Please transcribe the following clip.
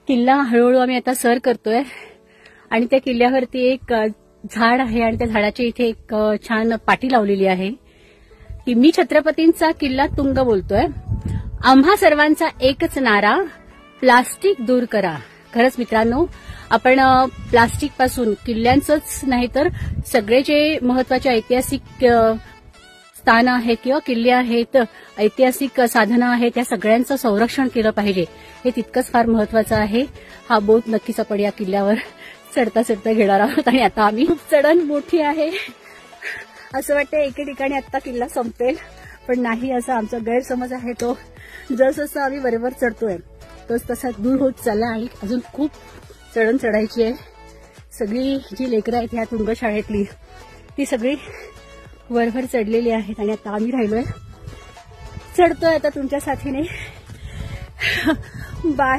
किल्ला हळूहळू आम्ही आता सर करतोय आणि त्या किल्ल्यावरती एक झाड आहे आणि त्या झाडाच्या इथे एक छान पाटी लावलेली आहे की मी छत्रपतींचा किल्ला तुंग बोलतोय. आम्हा सर्वांचा एकच नारा, प्लास्टिक दूर करा. खरंच मित्रांनो, आपण प्लास्टिक पासून किल्ल्यांचंच नाही तर सगळे जे महत्वाचे ऐतिहासिक स्थानं आहेत किंवा किल्ले आहेत, ऐतिहासिक साधनं आहेत, त्या सगळ्यांचं संरक्षण केलं पाहिजे. हे तितकंच फार महत्वाचं आहे. हा बोध नक्कीच आपण या किल्ल्यावर चढता चढता घेणार आहोत आणि आता आम्ही चढण मोठी आहे असं वाटतं. एके ठिकाणी आता किल्ला संपेल, पण नाही, असा आमचा गैरसमज आहे. तो जसं आम्ही बरोबर चढतोय तोच तसा दूर होत चालला आणि अजून खूप चढण चढायची आहे. सगळी जी लेकरं आहेत ह्या तुंग शाळेतली ती सगळी वरवर चढलेली आहेत आणि आता आम्ही राहिलोय, चढतोय आता तुमच्या साथीने. बाय.